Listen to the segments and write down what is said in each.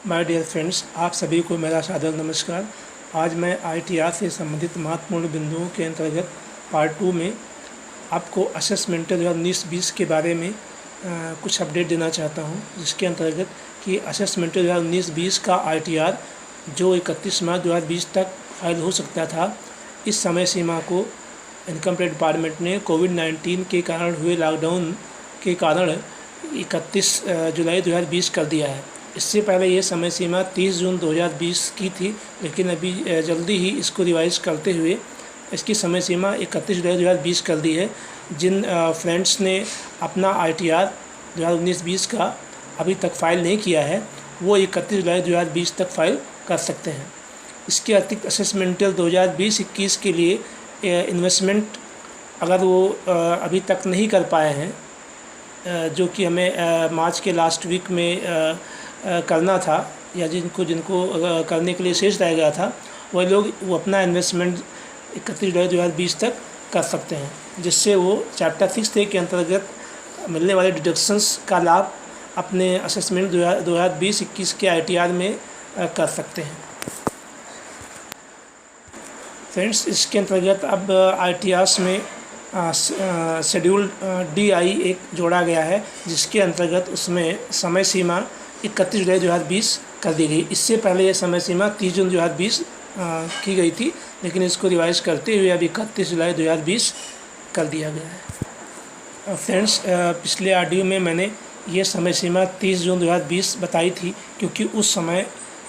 My dear friends, आप सभी को मेरा सादर नमस्कार। आज मैं आईटीआर से संबंधित महत्वपूर्ण बिंदुओं के अंतर्गत पार्ट 2 में आपको असेसमेंटल 2019-20 के बारे में कुछ अपडेट देना चाहता हूं, जिसके अंतर्गत कि असेसमेंटल 2019-20 का आईटीआर जो 31 मार्च 2020 तक फाइल हो सकता था, इस समय सीमा को इनकम टैक्स डिपार्टमेंट ने कोविड-19 के कारण हुए लॉकडाउन के कारण 31 जुलाई 2020 कर दिया है। इससे पहले ये समय सीमा 30 जून 2020 की थी, लेकिन अभी जल्दी ही इसको रिवाइज करते हुए इसकी समय सीमा 31 जुलाई 2020 कर दी है। जिन फ्रेंड्स ने अपना आईटीआर 2019-20 का अभी तक फाइल नहीं किया है, वो 31 जुलाई 2020 तक फाइल कर सकते हैं। इसके अतिरिक्त असेसमेंटल 2020-21 के लिए इन्वेस्टमेंट अगर वो अभी तक नहीं कर पाए हैं, जो कि हमें मार्च के लास्ट वीक में करना था, या जिनको करने के लिए शेष रह गया था, वह लोग वो अपना इन्वेस्टमेंट 31 जुलाई 2020 तक कर सकते हैं, जिससे वो चैप्टर 6A के अंतर्गत मिलने वाले डिडक्शंस का लाभ अपने असेसमेंट 2020-21 के आईटीआर में कर सकते हैं। फ्रेंड्स, इसके अंतर्गत अब आईटीआर्स में शेड्यूल DI एक जोड़ा गया है, जिसके अंतर्गत उसमें समय सीमा 31 जुलाई 2020 कर दी गई। इससे पहले यह समय सीमा 30 जून 2020 की गई थी, लेकिन इसको रिवाइज करते हुए अभी 31 जुलाई 2020 कर दिया गया है। फ्रेंड्स, पिछले ऑडियो में मैंने ये समय सीमा 30 जून 2020 बताई थी, क्योंकि उस समय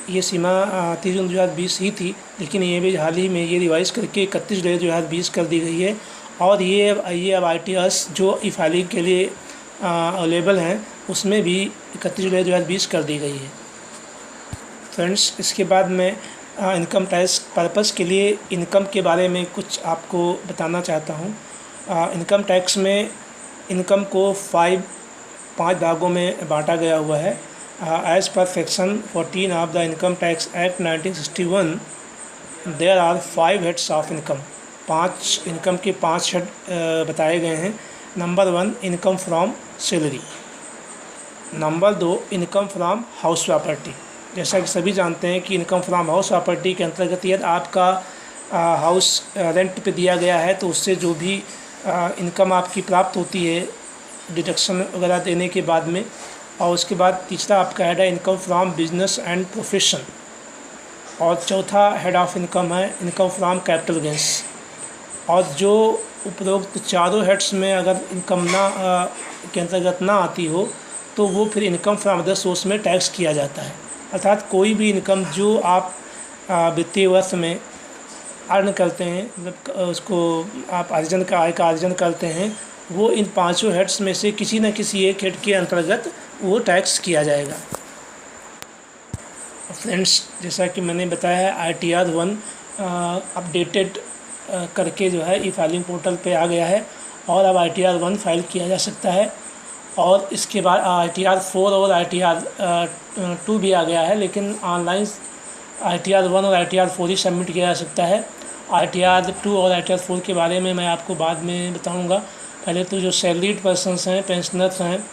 ये सीमा 30 जून 2020 ही थी, लेकिन ये भी हाल ही में ये रिवाइज करके 31 जुलाई 2020 कर दी गई है। और ये अब आईटीआर्स जो ई फाइलिंग के लिए अवेलेबल हैं, उसमें भी 31 जुलाई 2020 कर दी गई है। फ्रेंड्स, इसके बाद मैं इनकम टैक्स पर्पस के लिए इनकम के बारे में कुछ आपको बताना चाहता हूँ। इनकम टैक्स में इनकम को 5 भागों में बांटा गया हुआ है। As per section 14 of the income tax act 1961 there are 5 heads of income. 5 income के 5 हेड बताए गए हैं। Number 1 income from salary. Number 2 income from house property. जैसा कि सभी जानते हैं कि इनकम फ्रॉम हाउस प्रॉपर्टी के अंतर्गत यदि आपका हाउस रेंट पे दिया गया है, तो उससे जो भी इनकम आपकी प्राप्त होती है डिडक्शन वगैरह देने के बाद में। और उसके बाद तीसरा आपका हेड है income from business and profession. और चौथा हेड ऑफ इनकम है इनकम फ्रॉम कैपिटल गेंस। और जो उपरोक्त चारों हेड्स में अगर इनकम के अंतर्गत ना आती हो, तो वो फिर इनकम फ्रॉम अदर सोर्स में टैक्स किया जाता है। अर्थात कोई भी इनकम जो आप वित्तीय वर्ष में अर्न करते हैं, मतलब उसको आप आय का अर्जन करते हैं, वो इन 5 हेड्स में से किसी न किसी एक हेड के अंतर्गत वो टैक्स किया जाएगा। फ्रेंड्स, जैसा कि मैंने बताया है, आईटीआर 1 अपडेटेड करके जो है ई फाइलिंग पोर्टल पे आ गया है, और अब आईटीआर 1 फाइल किया जा सकता है। और इसके बाद आईटीआर 4 और आईटीआर 2 भी आ गया है, लेकिन ऑनलाइन आईटीआर 1 और आईटीआर 4 ही सबमिट किया जा सकता है। आईटीआर 2 और आईटीआर 4 के बारे में मैं आपको बाद में बताऊंगा। पहले तो जो सैलरीड पर्सनस हैं, पेंशनर्स हैं,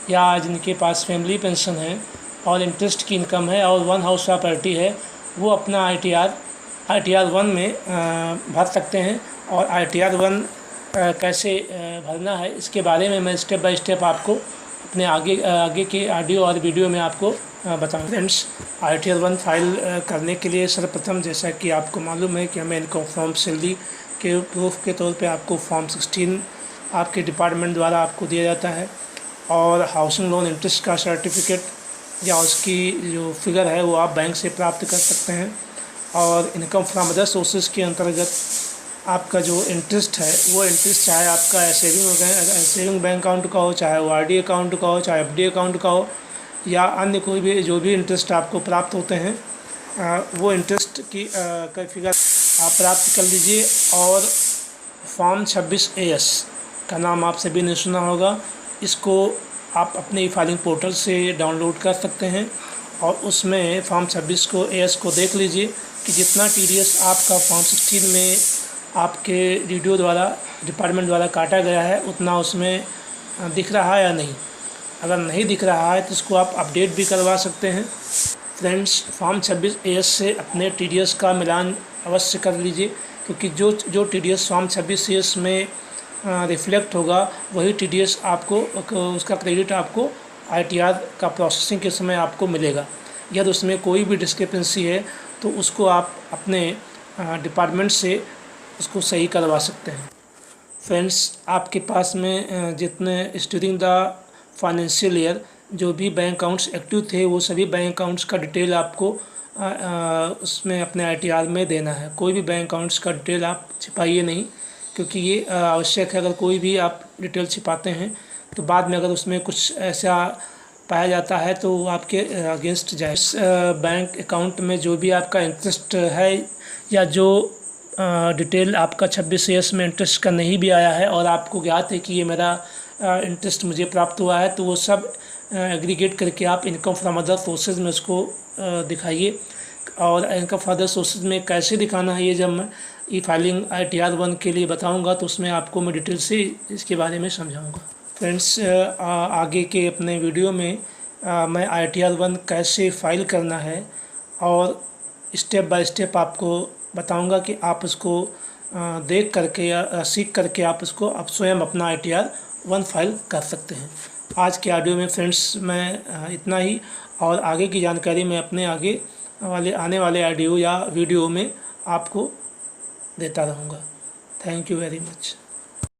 या जिनके पास फैमिली पेंशन है और इंटरेस्ट की इनकम है और 1 हाउस प्रॉपर्टी है, वो अपना आईटीआर 1 में भर सकते हैं। और आईटीआर 1 कैसे भरना है, इसके बारे में मैं स्टेप बाय स्टेप आपको अपने आगे के ऑडियो और वीडियो में आपको बताऊँगा। फ्रेंड्स, आईटीआर 1 फाइल करने के लिए सर्वप्रथम, जैसा कि आपको मालूम है कि हमें इनकम फ्रॉम सैलरी के प्रूफ के तौर पे आपको फॉर्म 16 आपके डिपार्टमेंट द्वारा आपको दिया जाता है, और हाउसिंग लोन इंटरेस्ट का सर्टिफिकेट या उसकी जो फिगर है वो आप बैंक से प्राप्त कर सकते हैं। और इनकम फ्रॉम अदर सोर्सेज के अंतर्गत आपका जो इंटरेस्ट है, वो इंटरेस्ट चाहे आपका सेविंग बैंक अकाउंट का हो, चाहे वो आरडी अकाउंट का हो, चाहे एफडी अकाउंट का हो, या अन्य कोई भी जो भी इंटरेस्ट आपको प्राप्त होते हैं, वो इंटरेस्ट की फिगर आप प्राप्त कर लीजिए। और फॉर्म 26AS का नाम आप सभी ने सुना होगा। इसको आप अपने ई फाइलिंग पोर्टल से डाउनलोड कर सकते हैं, और उसमें फॉर्म 26 AS को देख लीजिए कि जितना TDS आपका फॉर्म 16 में आपके डिपार्टमेंट द्वारा काटा गया है, उतना उसमें दिख रहा है या नहीं। अगर नहीं दिख रहा है तो इसको आप अपडेट भी करवा सकते हैं। फ्रेंड्स, फॉर्म 26AS से अपने TDS का मिलान अवश्य कर लीजिए, क्योंकि जो TDS फॉर्म 26AS में रिफ्लेक्ट होगा वही TDS आपको उसका क्रेडिट आपको ITR का प्रोसेसिंग के समय आपको मिलेगा। यदि उसमें कोई भी डिस्क्रिपेंसी है तो उसको आप अपने डिपार्टमेंट से उसको सही करवा सकते हैं। फ्रेंड्स, आपके पास में जितने ड्यूरिंग द फाइनेंशियल ईयर जो भी बैंक अकाउंट्स एक्टिव थे वो सभी बैंक अकाउंट्स का डिटेल आपको उसमें अपने ITR में देना है। कोई भी बैंक अकाउंट्स का डिटेल आप छिपाइए नहीं, क्योंकि ये आवश्यक है। अगर कोई भी आप डिटेल छिपाते हैं तो बाद में अगर उसमें कुछ ऐसा पाया जाता है तो आपके अगेंस्ट जाए। बैंक अकाउंट में जो भी आपका इंटरेस्ट है या जो डिटेल आपका 26AS में इंटरेस्ट का नहीं भी आया है और आपको ज्ञात है कि ये मेरा इंटरेस्ट मुझे प्राप्त हुआ है, तो वो सब एग्रीगेट करके आप इनकम फ्रॉम अदर सोर्सेज में उसको दिखाइए। और इनकम फ्रॉम अदर सोर्सेज में कैसे दिखाना है ये जब मैं ई फाइलिंग ITR 1 के लिए बताऊंगा तो उसमें आपको मैं डिटेल से इसके बारे में समझाऊंगा। फ्रेंड्स, आगे के अपने वीडियो में मैं ITR 1 कैसे फाइल करना है और स्टेप बाय स्टेप आपको बताऊंगा कि आप उसको देख करके या सीख करके आप उसको आप स्वयं अपना ITR 1 फाइल कर सकते हैं। आज के ऑडियो में फ्रेंड्स मैं इतना ही, और आगे की जानकारी मैं अपने आने वाले ऑडियो या वीडियो में आपको देता रहूँगा। Thank you very much.